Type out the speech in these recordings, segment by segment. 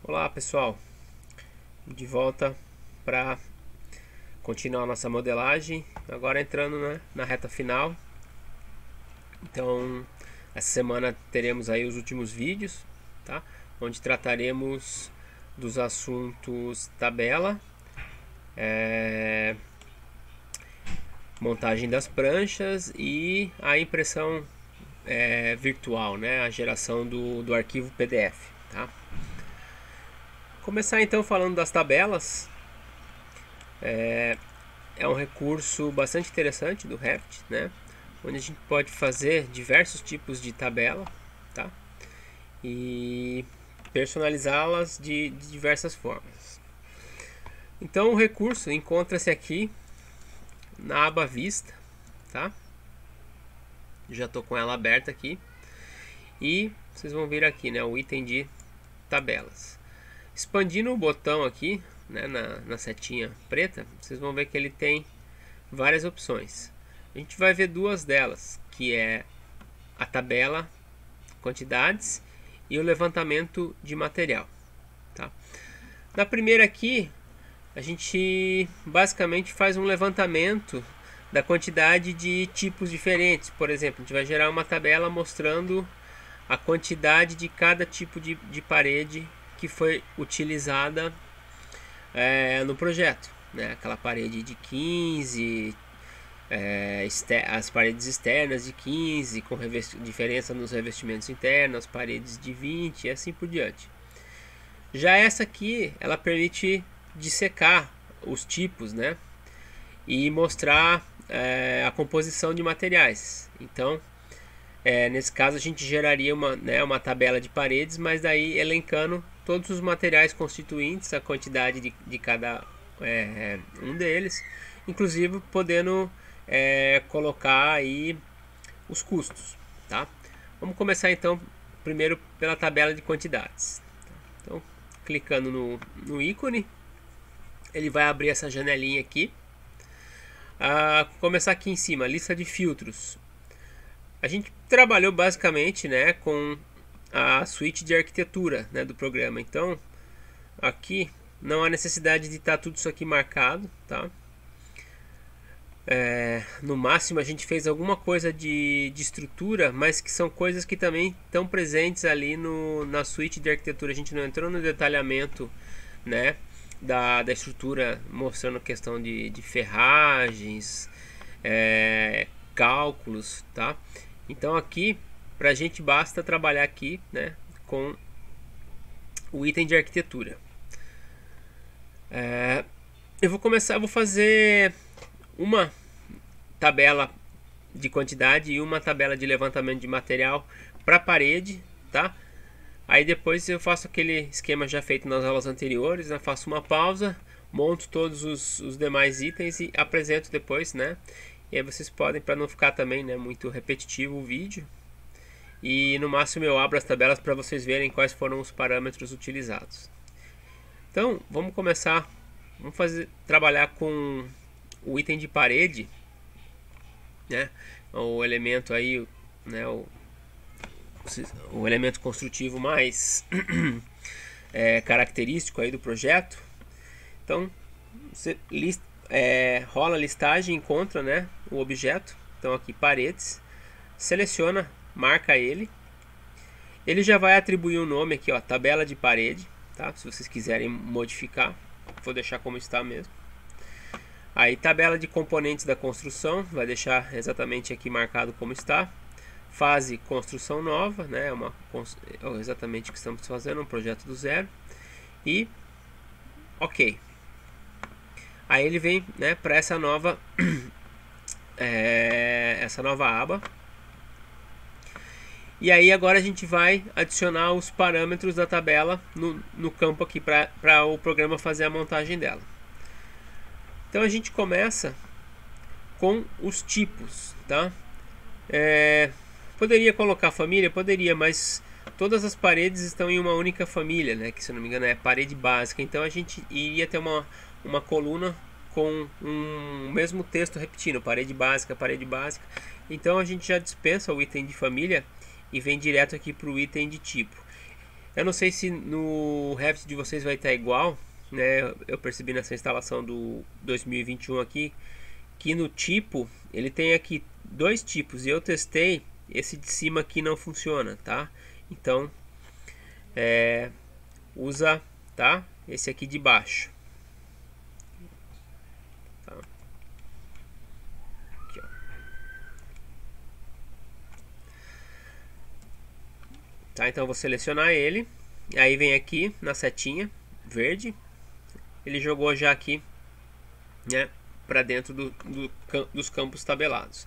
Olá pessoal, de volta para continuar nossa modelagem, agora entrando, né, na reta final. Então essa semana teremos aí os últimos vídeos, tá? Onde trataremos dos assuntos tabela, montagem das pranchas e a impressão virtual, né? A geração do arquivo PDF, tá? Começar então falando das tabelas. É um recurso bastante interessante do Revit, né? Onde a gente pode fazer diversos tipos de tabela, tá? E personalizá-las de diversas formas. Então o recurso encontra-se aqui na aba Vista, tá? Já estou com ela aberta aqui. E vocês vão ver aqui, né, o item de tabelas. Expandindo o botão aqui, né, na setinha preta, vocês vão ver que ele tem várias opções. A gente vai ver duas delas, que é a tabela quantidades e o levantamento de material, tá? Na primeira aqui, a gente basicamente faz um levantamento da quantidade de tipos diferentes. Por exemplo, a gente vai gerar uma tabela mostrando a quantidade de cada tipo de parede que foi utilizada no projeto, né? Aquela parede de 15, as paredes externas de 15, com diferença nos revestimentos internos, as paredes de 20 e assim por diante. Já essa aqui, ela permite dissecar os tipos, né? E mostrar a composição de materiais. Então, nesse caso a gente geraria uma tabela de paredes, mas daí elencando todos os materiais constituintes, a quantidade de cada um deles, inclusive podendo colocar aí os custos, tá? Vamos começar então primeiro pela tabela de quantidades. Então, clicando no ícone, ele vai abrir essa janelinha aqui. Começar aqui em cima, lista de filtros. A gente trabalhou basicamente, né, com a suíte de arquitetura, né, do programa. Então aqui não há necessidade de estar tudo isso aqui marcado, tá? No máximo a gente fez alguma coisa de estrutura, mas que são coisas que também estão presentes ali na suíte de arquitetura. A gente não entrou no detalhamento, né, da estrutura, mostrando questão de ferragens, cálculos, tá? Então aqui pra gente basta trabalhar aqui, né, com o item de arquitetura. Eu vou fazer uma tabela de quantidade e uma tabela de levantamento de material para parede, tá? Aí depois eu faço aquele esquema já feito nas aulas anteriores, né? Faço uma pausa, monto todos os demais itens e apresento depois, né? E aí vocês podem, para não ficar também, né, muito repetitivo o vídeo, e no máximo eu abro as tabelas para vocês verem quais foram os parâmetros utilizados. Então vamos começar, trabalhar com o item de parede, né? O elemento aí, né, o elemento construtivo mais característico aí do projeto. Então você rola a listagem, encontra, né, o objeto. Então aqui paredes, seleciona, marca ele. Ele já vai atribuir um nome aqui, ó, tabela de parede, tá? Se vocês quiserem modificar, vou deixar como está mesmo. Aí tabela de componentes da construção, vai deixar exatamente aqui marcado como está. Fase construção nova, né? Exatamente o que estamos fazendo, um projeto do zero. E ok. Aí ele vem, né, para essa nova aba. E aí agora a gente vai adicionar os parâmetros da tabela no campo aqui para o programa fazer a montagem dela. Então a gente começa com os tipos, tá? Poderia colocar família? Poderia, mas todas as paredes estão em uma única família, né? Que se não me engano é parede básica. Então a gente iria ter uma coluna com um mesmo texto repetindo, parede básica, parede básica. Então a gente já dispensa o item de família e vem direto aqui para o item de tipo. Eu não sei se no Revit de vocês vai estar igual, né? Eu percebi nessa instalação do 2021 aqui que no tipo ele tem aqui dois tipos e eu testei, esse de cima aqui não funciona, tá? Então usa, tá? Esse aqui de baixo, tá? Aqui, ó. Tá, então eu vou selecionar ele, aí vem aqui na setinha verde, ele jogou já aqui, né, para dentro dos campos tabelados.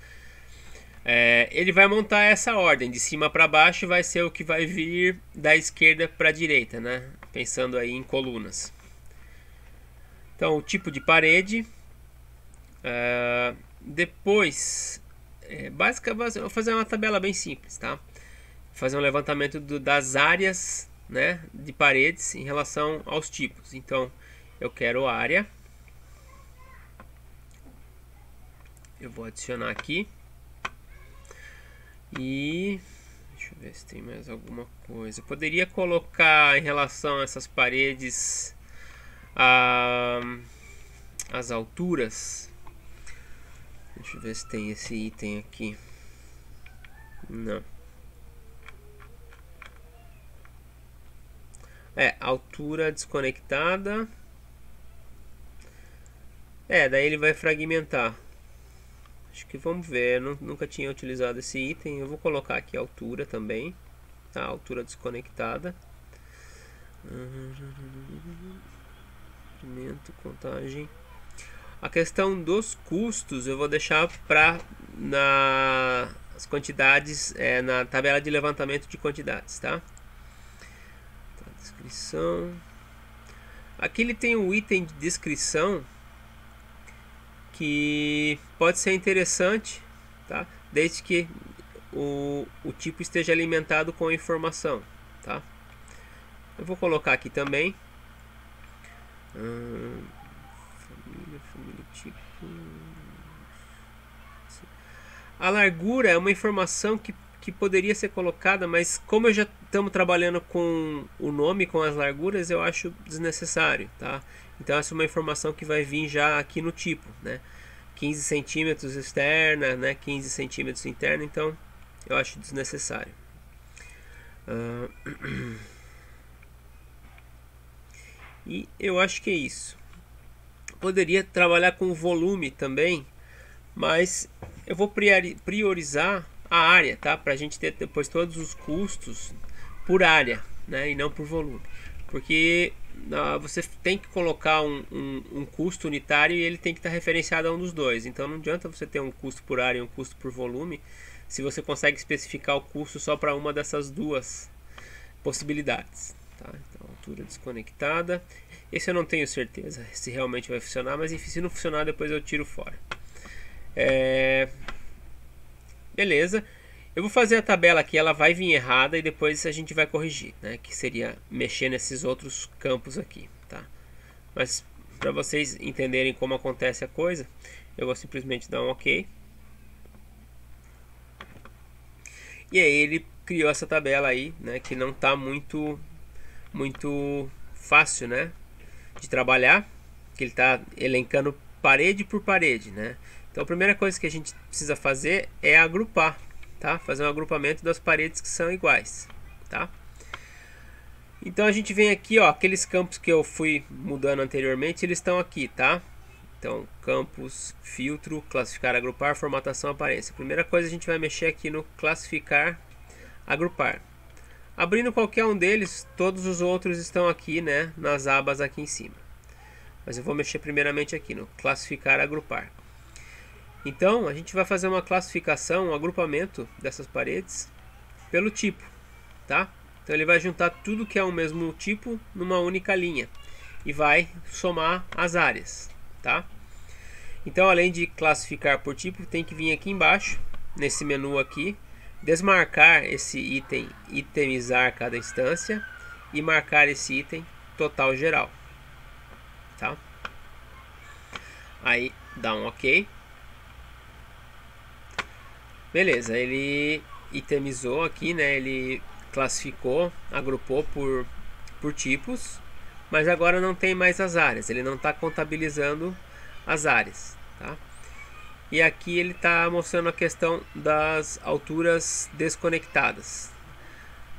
Ele vai montar essa ordem de cima para baixo, vai ser o que vai vir da esquerda para a direita, né? Pensando aí em colunas. Então, o tipo de parede. Depois, basicamente, eu vou fazer uma tabela bem simples, tá? Fazer um levantamento das áreas, né, de paredes em relação aos tipos. Então, eu quero área. Eu vou adicionar aqui. E deixa eu ver se tem mais alguma coisa. Eu poderia colocar em relação a essas paredes as alturas. Deixa eu ver se tem esse item aqui. Não. Altura desconectada. Daí ele vai fragmentar. Acho que vamos ver, eu nunca tinha utilizado esse item. Eu vou colocar aqui a altura também, tá? Altura desconectada. Contagem. A questão dos custos eu vou deixar para nas quantidades, na tabela de levantamento de quantidades, tá? Descrição. Aqui ele tem um item de descrição que pode ser interessante, tá? Desde que o tipo esteja alimentado com informação, tá? Eu vou colocar aqui também família tipo. A largura é uma informação que poderia ser colocada, mas como eu já estamos trabalhando com o nome, com as larguras, eu acho desnecessário, tá? Então essa é uma informação que vai vir já aqui no tipo, né? 15 centímetros externa, né? 15 centímetros interna, então eu acho desnecessário. E eu acho que é isso. Poderia trabalhar com volume também, mas eu vou priorizar a área, tá? Para a gente ter depois todos os custos por área, né? E não por volume, porque você tem que colocar um custo unitário e ele tem que estar referenciado a um dos dois. Então não adianta você ter um custo por área e um custo por volume se você consegue especificar o custo só para uma dessas duas possibilidades, tá? Então, altura desconectada. Esse eu não tenho certeza se realmente vai funcionar, mas enfim, se não funcionar depois eu tiro fora. Beleza. Eu vou fazer a tabela aqui, ela vai vir errada e depois a gente vai corrigir, né? Que seria mexer nesses outros campos aqui, tá? Mas para vocês entenderem como acontece a coisa, eu vou simplesmente dar um OK. E aí ele criou essa tabela aí, né? Que não está muito fácil, né? De trabalhar, que ele está elencando parede por parede, né? Então a primeira coisa que a gente precisa fazer é agrupar, tá? Fazer um agrupamento das paredes que são iguais, tá? Então a gente vem aqui, ó, aqueles campos que eu fui mudando anteriormente, eles estão aqui, tá? Então, campos, filtro, classificar, agrupar, formatação, aparência. Primeira coisa, a gente vai mexer aqui no classificar, agrupar. Abrindo qualquer um deles, todos os outros estão aqui, né, nas abas aqui em cima. Mas eu vou mexer primeiramente aqui no classificar, agrupar. Então, a gente vai fazer uma classificação, um agrupamento dessas paredes pelo tipo, tá? Então ele vai juntar tudo que é o mesmo tipo numa única linha e vai somar as áreas, tá? Então, além de classificar por tipo, tem que vir aqui embaixo, nesse menu aqui, desmarcar esse item, itemizar cada instância e marcar esse item total geral, tá? Aí dá um OK. Beleza, ele itemizou aqui, né? Ele classificou, agrupou por tipos, mas agora não tem mais as áreas, ele não está contabilizando as áreas, tá? E aqui ele está mostrando a questão das alturas desconectadas.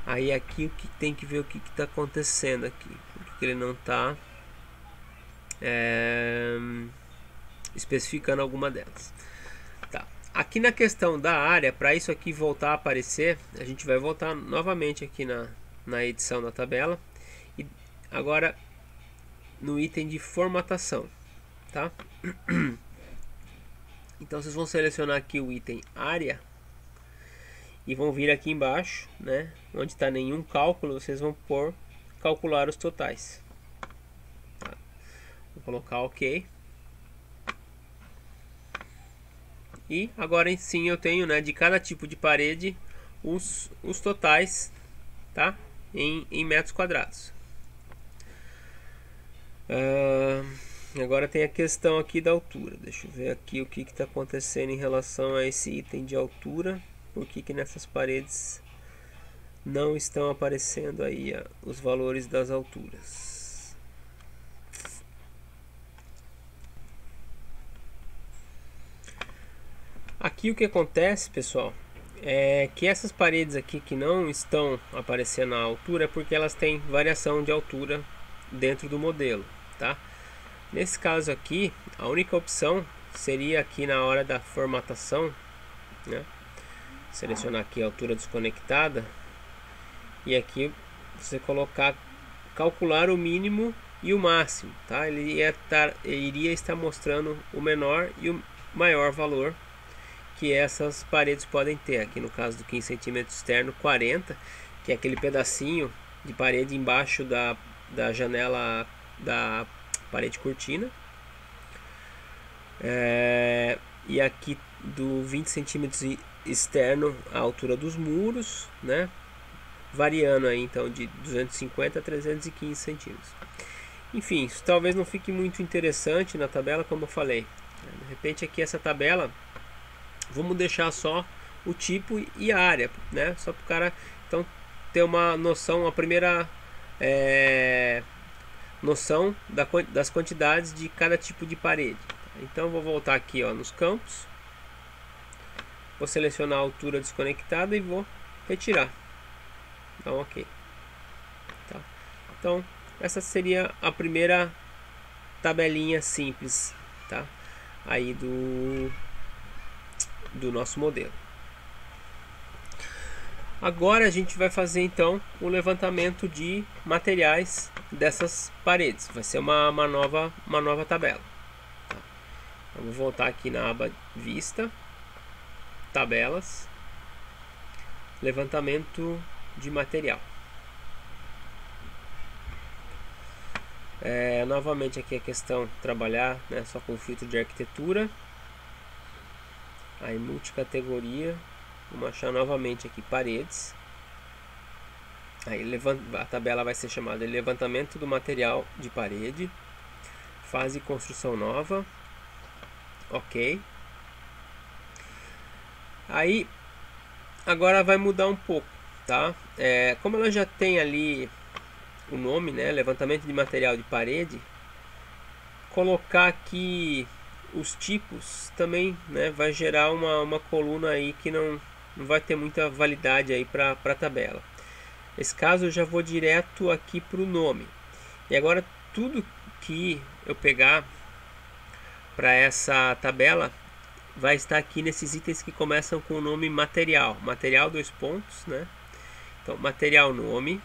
Aí aqui o que tem que ver o que está acontecendo aqui, porque ele não está especificando alguma delas. Tá. Aqui na questão da área, para isso aqui voltar a aparecer, a gente vai voltar novamente aqui na edição da tabela e agora no item de formatação, tá? Então vocês vão selecionar aqui o item área e vão vir aqui embaixo, né, onde está nenhum cálculo, vocês vão calcular os totais. Tá. Vou colocar OK. E agora sim eu tenho, né, de cada tipo de parede os totais, tá, em metros quadrados. Agora tem a questão aqui da altura. Deixa eu ver aqui o que está acontecendo em relação a esse item de altura. Por que nessas paredes não estão aparecendo aí os valores das alturas? Aqui o que acontece, pessoal, é que essas paredes aqui que não estão aparecendo a altura é porque elas têm variação de altura dentro do modelo, tá? Nesse caso aqui, a única opção seria aqui na hora da formatação, né? Selecionar aqui a altura desconectada e aqui você calcular o mínimo e o máximo, tá? Ele iria estar mostrando o menor e o maior valor que essas paredes podem ter. Aqui no caso do 15 cm externo, 40, que é aquele pedacinho de parede embaixo da janela da parede cortina, e aqui do 20 cm externo a altura dos muros, né, variando aí então de 250 a 315 centímetros. Enfim, isso talvez não fique muito interessante na tabela, como eu falei. De repente aqui essa tabela, vamos deixar só o tipo e a área, né, só para o cara então ter uma noção, a primeira noção das quantidades de cada tipo de parede. Então vou voltar aqui, ó, nos campos, vou selecionar a altura desconectada e vou retirar. Então OK, tá? Então essa seria a primeira tabelinha simples, tá, aí do nosso modelo. Agora a gente vai fazer então o levantamento de materiais dessas paredes. Vai ser uma nova tabela. Tá? Eu vou voltar aqui na aba Vista, Tabelas, Levantamento de material. Novamente aqui a questão trabalhar, né, só com filtro de arquitetura. Aí multicategoria. Vamos achar novamente aqui paredes. Aí a tabela vai ser chamada de levantamento do material de parede. Fase construção nova. OK. Aí agora vai mudar um pouco, tá? Como ela já tem ali o nome, né, levantamento de material de parede, colocar aqui os tipos também, né, vai gerar uma coluna aí que não vai ter muita validade aí para a tabela. Nesse caso eu já vou direto aqui para o nome. E agora tudo que eu pegar para essa tabela vai estar aqui nesses itens que começam com o nome material. Material, dois pontos, né? Então material nome.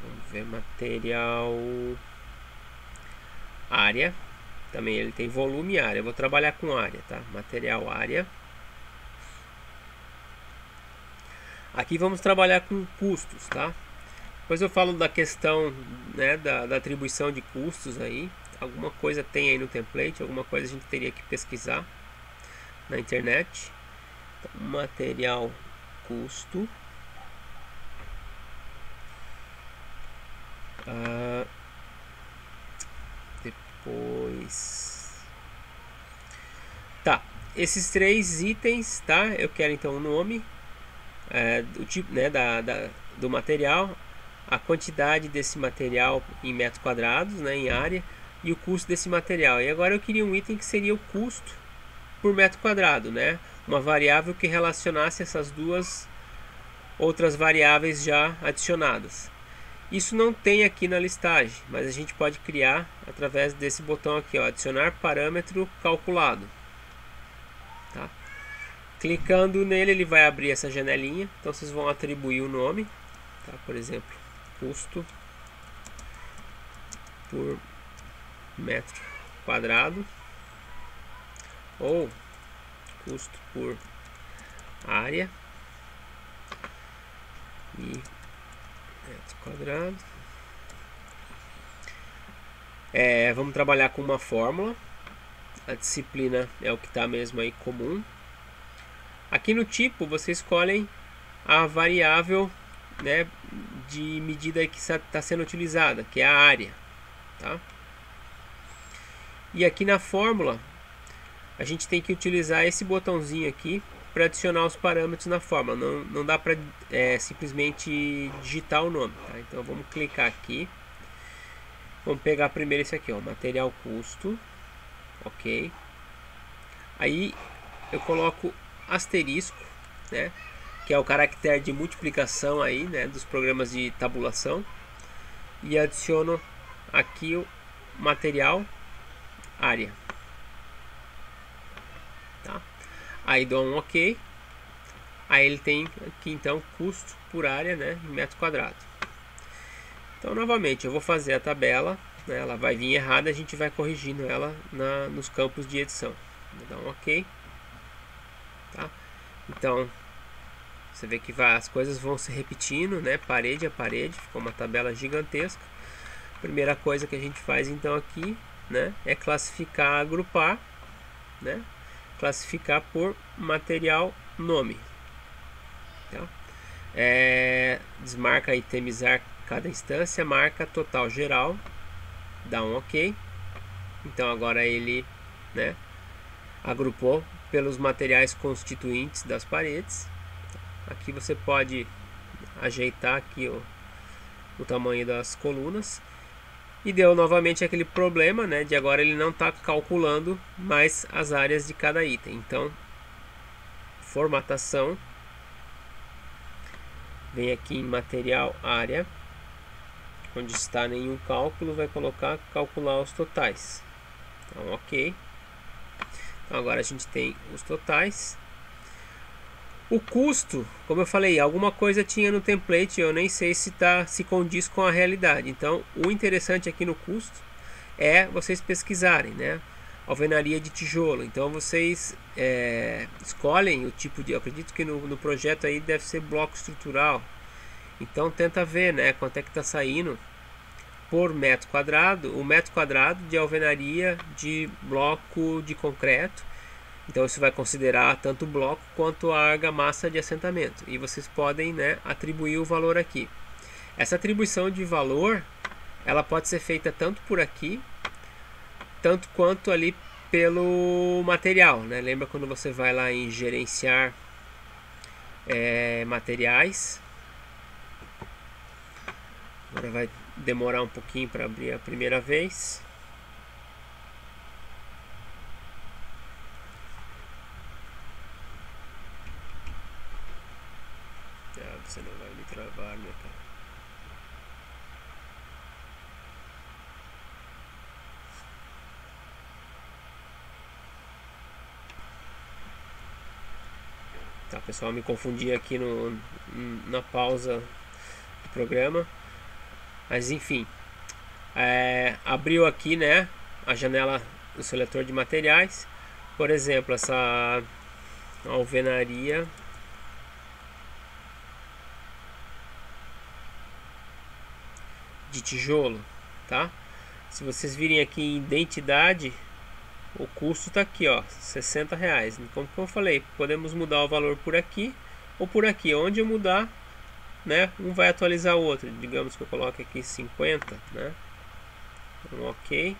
Vamos ver, material área. Também ele tem volume e área. Eu vou trabalhar com área, tá? Material área. Aqui vamos trabalhar com custos, tá? Depois eu falo da questão, né, da atribuição de custos aí. Alguma coisa tem aí no template, alguma coisa a gente teria que pesquisar na internet. Então, material custo. Depois Tá, esses 3 itens, tá? Eu quero então o nome, do tipo, né, do material, a quantidade desse material em metros quadrados, né, em área, e o custo desse material. E agora eu queria um item que seria o custo por metro quadrado, né? Uma variável que relacionasse essas duas outras variáveis já adicionadas. Isso não tem aqui na listagem, mas a gente pode criar através desse botão aqui, ó, adicionar parâmetro calculado. Tá? Clicando nele, ele vai abrir essa janelinha. Então vocês vão atribuir o nome, tá? Por exemplo, custo por metro quadrado ou custo por área e metro quadrado. Vamos trabalhar com uma fórmula. A disciplina é o que está mesmo aí comum. Aqui no tipo vocês escolhem a variável, né, de medida que está sendo utilizada, que é a área, tá? E aqui na fórmula a gente tem que utilizar esse botãozinho aqui para adicionar os parâmetros na fórmula. Não dá para simplesmente digitar o nome, tá? Então vamos clicar aqui. Vamos pegar primeiro esse aqui, ó, material custo, ok. Aí eu coloco asterisco, né, que é o caractere de multiplicação aí, né, dos programas de tabulação, e adiciono aqui o material área, tá? Aí dou um ok. Aí ele tem aqui então custo por área, né, em metro quadrado. Então novamente eu vou fazer a tabela, né, ela vai vir errada, a gente vai corrigindo ela nos campos de edição. Vou dar um ok, tá? Então você vê que as coisas vão se repetindo, né, parede a parede, ficou uma tabela gigantesca. Primeira coisa que a gente faz então aqui, né, é classificar, agrupar, né, classificar por material nome, tá? Desmarca itemizar cada instância, marca total geral, dá um ok. Então agora ele, né, agrupou pelos materiais constituintes das paredes. Aqui você pode ajeitar aqui o tamanho das colunas. E deu novamente aquele problema, né, de agora ele não está calculando mais as áreas de cada item. Então formatação, vem aqui em material área, onde está nenhum cálculo, vai colocar calcular os totais. Então ok. Então agora a gente tem os totais. O custo, como eu falei, alguma coisa tinha no template, eu nem sei se condiz com a realidade. Então o interessante aqui no custo é vocês pesquisarem, né? Alvenaria de tijolo. Então vocês escolhem o tipo de, eu acredito que no projeto aí deve ser bloco estrutural. Então tenta ver, né, quanto é que está saindo por metro quadrado, o metro quadrado de alvenaria de bloco de concreto. Então isso vai considerar tanto o bloco quanto a argamassa de assentamento. E vocês podem, né, atribuir o valor aqui. Essa atribuição de valor, ela pode ser feita tanto por aqui, tanto quanto ali pelo material, né? Lembra quando você vai lá em gerenciar materiais? Agora vai demorar um pouquinho para abrir a primeira vez. Você não vai me travar, né, cara? Tá, pessoal, me confundi aqui na pausa do programa. Mas enfim, abriu aqui, né, a janela do seletor de materiais. Por exemplo, essa alvenaria de tijolo, tá? Se vocês virem aqui em identidade, o custo tá aqui, ó, R$60. Como eu falei, podemos mudar o valor por aqui ou por aqui. Onde eu mudar, né, um vai atualizar o outro. Digamos que eu coloque aqui 50, né? Ok.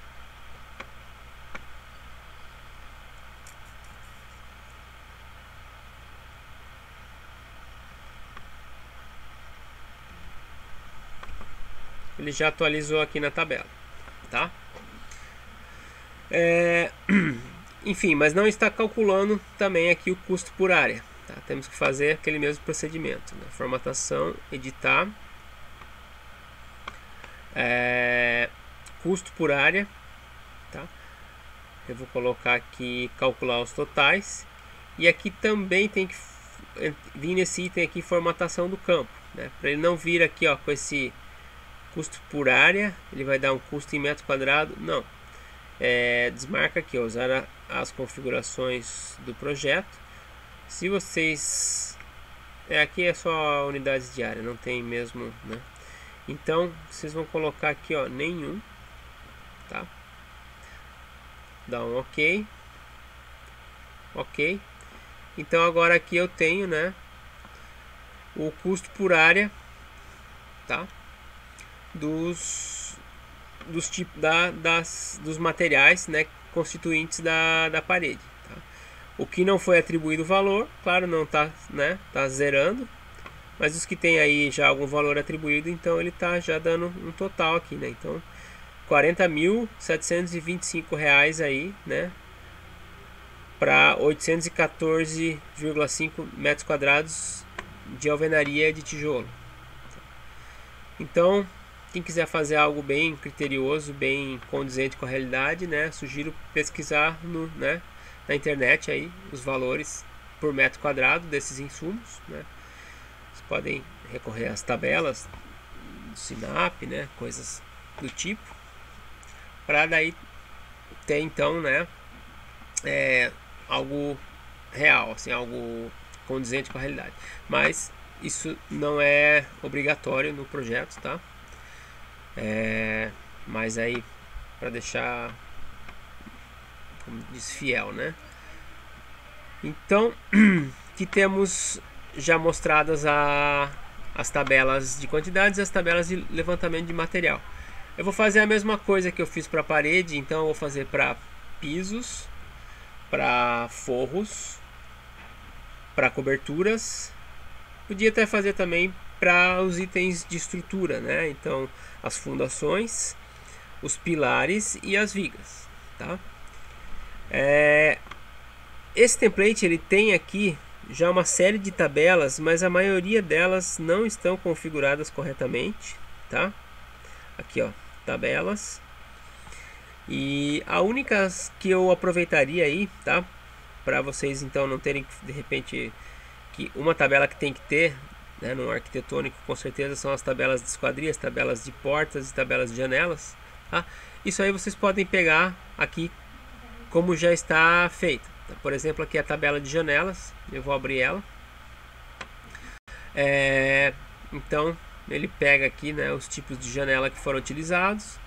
ele já atualizou aqui na tabela, tá? Enfim, mas não está calculando também aqui o custo por área, tá? Temos que fazer aquele mesmo procedimento, né? Formatação, editar, custo por área, tá? Eu vou colocar aqui calcular os totais, e aqui também tem que vir nesse item aqui formatação do campo, né? Para ele não vir aqui, ó, com esse custo por área, ele vai dar um custo em metro quadrado, não. Desmarca aqui, ó, usar as configurações do projeto. Se vocês aqui é só unidades de área, não tem mesmo, né? Então vocês vão colocar aqui, ó, nenhum, tá? Dá um ok. Então agora aqui eu tenho, né, o custo por área, tá? Dos tipos dos materiais, né, constituintes da parede, tá? O que não foi atribuído valor, claro, não tá, né, tá zerando, mas os que tem aí já algum valor atribuído, então ele tá já dando um total aqui, né? Então R$40.725 aí, né, para 814,5 metros quadrados de alvenaria de tijolo. Então, quem quiser fazer algo bem criterioso, bem condizente com a realidade, né, sugiro pesquisar na internet aí os valores por metro quadrado desses insumos, né. Vocês podem recorrer às tabelas do Sinap, né, coisas do tipo, para daí ter então, né, algo real, assim, algo condizente com a realidade. Mas isso não é obrigatório no projeto, tá? Mas aí, para deixar, como diz, fiel, né? Então, que temos já mostradas as tabelas de quantidades e as tabelas de levantamento de material. Eu vou fazer a mesma coisa que eu fiz para a parede, então eu vou fazer para pisos, para forros, para coberturas. Podia até fazer também para os itens de estrutura, né? Então as fundações, os pilares e as vigas, tá? Esse template ele tem aqui já uma série de tabelas, mas a maioria delas não estão configuradas corretamente, tá? Aqui, ó, tabelas. E a única que eu aproveitaria aí, tá? Para vocês então não terem de repente que uma tabela que tem que ter, né, no arquitetônico, com certeza são as tabelas de esquadrias, tabelas de portas e tabelas de janelas, tá? Isso aí vocês podem pegar aqui como já está feito, tá? Por exemplo, aqui é a tabela de janelas, eu vou abrir ela. Então ele pega aqui, né, os tipos de janela que foram utilizados.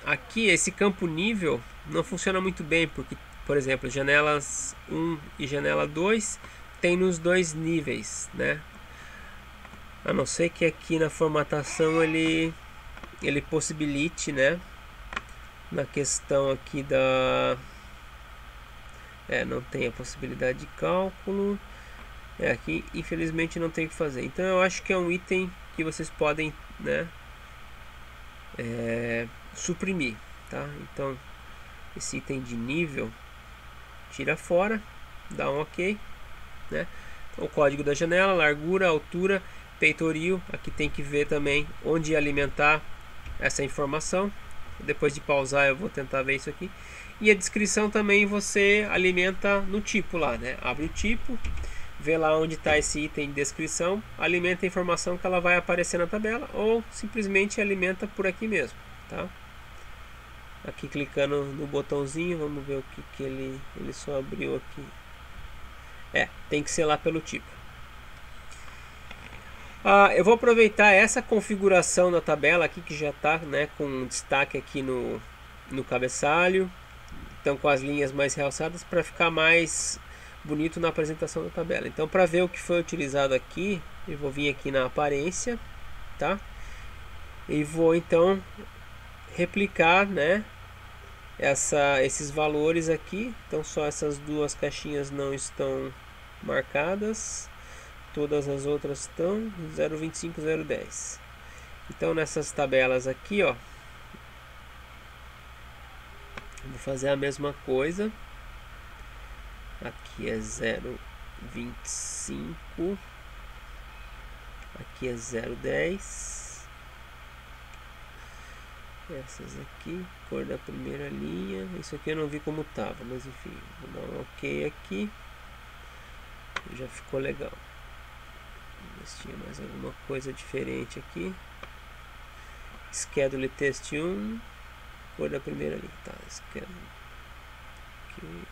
Aqui esse campo nível não funciona muito bem, porque, por exemplo, janelas 1 e janela 2 tem nos dois níveis, né? A não ser que aqui na formatação ele possibilite, né, na questão aqui da não tem a possibilidade de cálculo. Aqui infelizmente não tem o que fazer. Então eu acho que é um item que vocês podem, né, suprimir, tá? Então esse item de nível tira fora, dá um ok, né? Então, o código da janela, largura, altura, peitoril. Aqui tem que ver também onde alimentar essa informação. Depois de pausar eu vou tentar ver isso aqui. E a descrição também você alimenta no tipo lá, né? Abre o tipo, vê lá onde está esse item de descrição, alimenta a informação que ela vai aparecer na tabela, ou simplesmente alimenta por aqui mesmo, tá? Aqui clicando no botãozinho, vamos ver o que ele só abriu aqui. Tem que ser lá pelo tipo. Eu vou aproveitar essa configuração da tabela aqui que já está, né, com destaque aqui no cabeçalho, então com as linhas mais realçadas, para ficar mais bonito na apresentação da tabela. Então, para ver o que foi utilizado aqui, eu vou vir aqui na aparência, tá? E vou então replicar, né, esses valores aqui. Então só essas duas caixinhas não estão marcadas, todas as outras estão 0,25, 0,10. Então nessas tabelas aqui, ó, vou fazer a mesma coisa. Aqui é 0,25, aqui é 0,10. Essas aqui, cor da primeira linha. Isso aqui eu não vi como tava, mas enfim, vou dar um ok aqui. Já ficou legal. Vamos ver se tinha mais alguma coisa diferente aqui. Schedule test 1, cor da primeira linha. Tá, schedule aqui.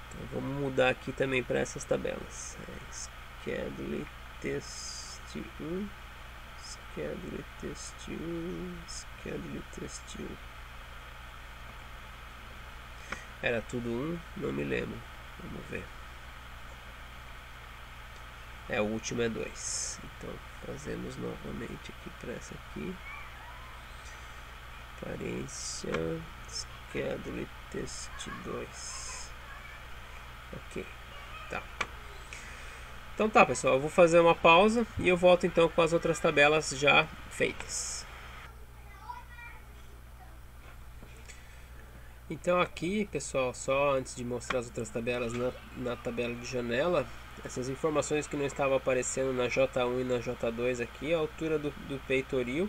Então vamos mudar aqui também para essas tabelas. Schedule test 1, schedule test 1, schedule test 1. Era tudo 1? Não me lembro. Vamos ver. O último é 2. Então fazemos novamente aqui para essa aqui. Aparência, schedule test 2. Ok, tá. Então tá, pessoal, eu vou fazer uma pausa e eu volto então com as outras tabelas já feitas. Então aqui, pessoal, só antes de mostrar as outras tabelas, na tabela de janela, essas informações que não estavam aparecendo na J1 e na J2 aqui, a altura do peitoril,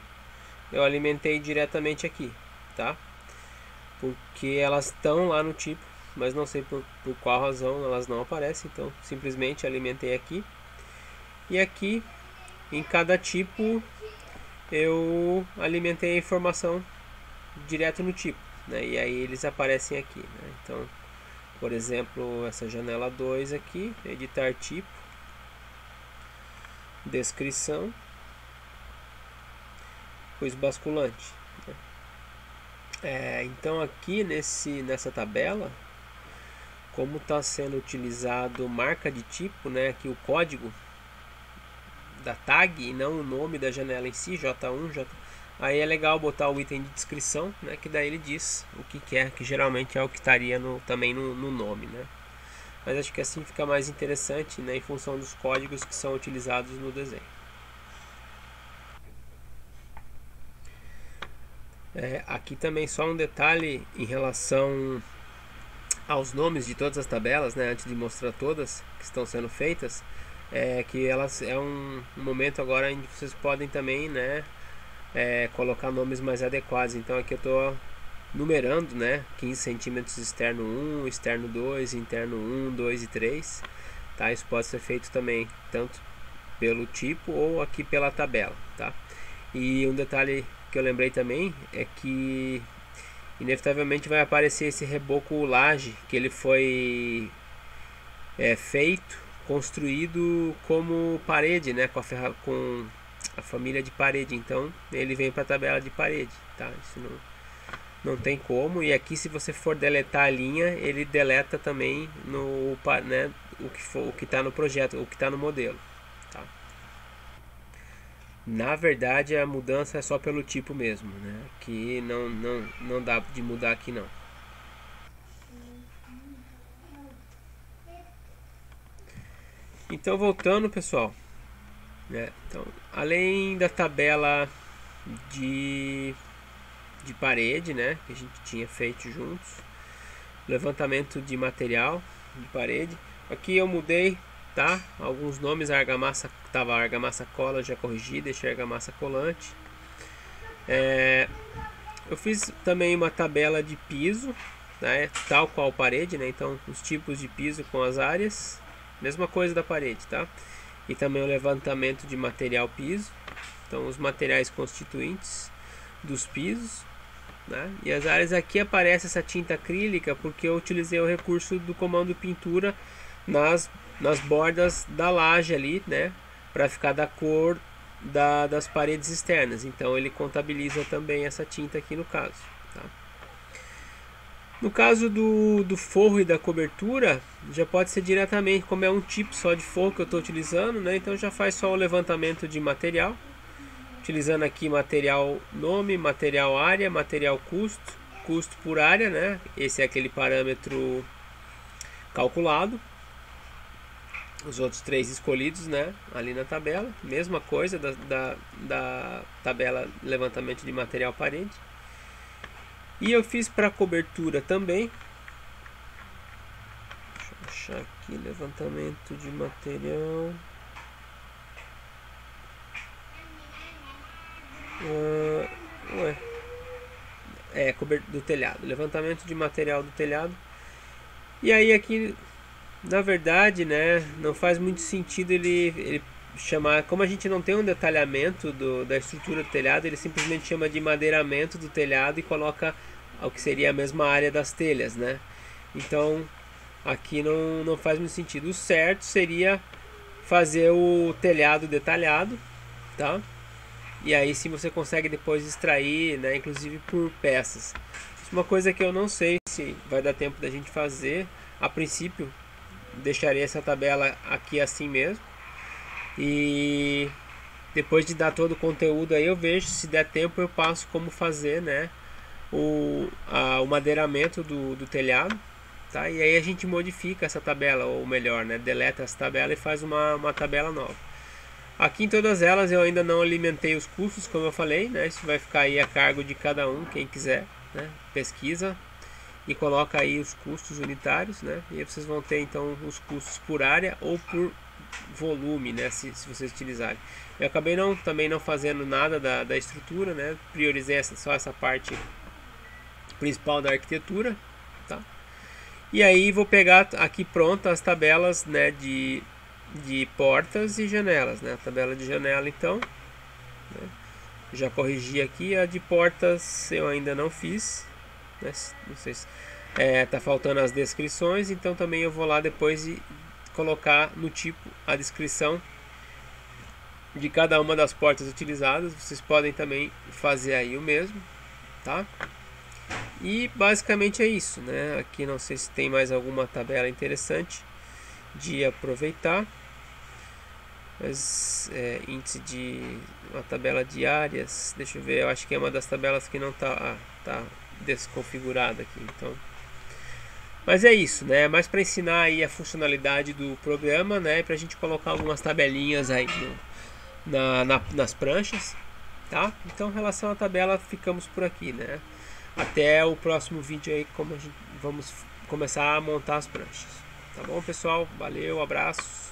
eu alimentei diretamente aqui, tá? Porque elas estão lá no tipo, mas não sei por qual razão elas não aparecem, então simplesmente alimentei aqui. E aqui, em cada tipo, eu alimentei a informação direto no tipo, né? E aí eles aparecem aqui, né? Então, por exemplo, essa janela 2 aqui, editar tipo, descrição, quiz basculante, né? Então aqui nessa tabela, como está sendo utilizado marca de tipo, né? Aqui o código da tag e não o nome da janela em si, J1, aí é legal botar o item de descrição, né? Que daí ele diz o que quer, que geralmente é o que estaria também no nome, né? Mas acho que assim fica mais interessante, né? Em função dos códigos que são utilizados no desenho. Aqui também só um detalhe em relação aos nomes de todas as tabelas, né? Antes de mostrar todas que estão sendo feitas, que elas é um momento agora em que vocês podem também, né? Colocar nomes mais adequados. Então aqui eu estou numerando, né? 15 centímetros externo 1, externo 2, interno 1, 2 e 3, tá? Isso pode ser feito também tanto pelo tipo ou aqui pela tabela, tá? E um detalhe que eu lembrei também é que inevitavelmente vai aparecer esse reboco laje, que ele foi feito, construído como parede, né? Com a família de parede. Então ele vem para a tabela de parede, tá? Isso não tem como. E aqui, se você for deletar a linha, ele deleta também né, o que está no projeto, o que está no modelo, tá? Na verdade, a mudança é só pelo tipo mesmo, né? Aqui não dá de mudar aqui não. Então, voltando, pessoal, né? Então, além da tabela de parede, né, que a gente tinha feito juntos, levantamento de material de parede, aqui eu mudei, tá? Alguns nomes, argamassa, tava argamassa cola, já corrigi, deixei argamassa colante. Eu fiz também uma tabela de piso, né, tal qual parede, né? Então os tipos de piso com as áreas, mesma coisa da parede, tá? E também o levantamento de material piso, então os materiais constituintes dos pisos, né? E as áreas aqui aparece essa tinta acrílica porque eu utilizei o recurso do comando pintura nas bordas da laje ali, né? Para ficar da cor das paredes externas. Então ele contabiliza também essa tinta aqui no caso, tá? No caso do forro e da cobertura, já pode ser diretamente, como é um tipo só de forro que eu estou utilizando, né? Então já faz só o levantamento de material, utilizando aqui material nome, material área, material custo por área, né? Esse é aquele parâmetro calculado. os outros 3 escolhidos, né, ali na tabela. Mesma coisa da tabela levantamento de material parede. E eu fiz para cobertura também. Deixa eu achar aqui, levantamento de material. Do telhado, levantamento de material do telhado. E aí aqui, na verdade, né, não faz muito sentido ele chamar, como a gente não tem um detalhamento da estrutura do telhado, ele simplesmente chama de madeiramento do telhado e coloca o que seria a mesma área das telhas, né? Então aqui não faz muito sentido. O certo seria fazer o telhado detalhado, tá? E aí sim você consegue depois extrair, né, inclusive por peças. Uma coisa que eu não sei se vai dar tempo da gente fazer. A princípio deixaria essa tabela aqui assim mesmo. E depois de dar todo o conteúdo aí eu vejo, se der tempo eu passo como fazer, né, o madeiramento do telhado, tá? E aí a gente modifica essa tabela, ou melhor, né, deleta essa tabela e faz uma tabela nova. Aqui em todas elas eu ainda não alimentei os custos, como eu falei, né? Isso vai ficar aí a cargo de cada um, quem quiser, né? Pesquisa e coloca aí os custos unitários, né? E aí vocês vão ter então os custos por área ou por volume, né? Se vocês utilizarem. Eu acabei também não fazendo nada da estrutura, né? Priorizei só essa parte principal da arquitetura, tá? E aí vou pegar aqui pronto as tabelas, né, de portas e janelas, né? A tabela de janela então, né? Já corrigi aqui. A de portas eu ainda não fiz, né? Não sei se tá faltando as descrições, então também eu vou lá depois e colocar no tipo a descrição de cada uma das portas utilizadas. Vocês podem também fazer aí o mesmo, tá? E basicamente é isso, né? Aqui não sei se tem mais alguma tabela interessante de aproveitar, mas índice de uma tabela de áreas, deixa eu ver, eu acho que é uma das tabelas que não tá desconfigurada aqui, então. Mas é isso, né? Mais para ensinar aí a funcionalidade do programa, né? Para a gente colocar algumas tabelinhas aí nas pranchas, tá? Então, em relação à tabela, ficamos por aqui, né? Até o próximo vídeo aí, como a gente vamos começar a montar as pranchas. Tá bom, pessoal? Valeu, abraços.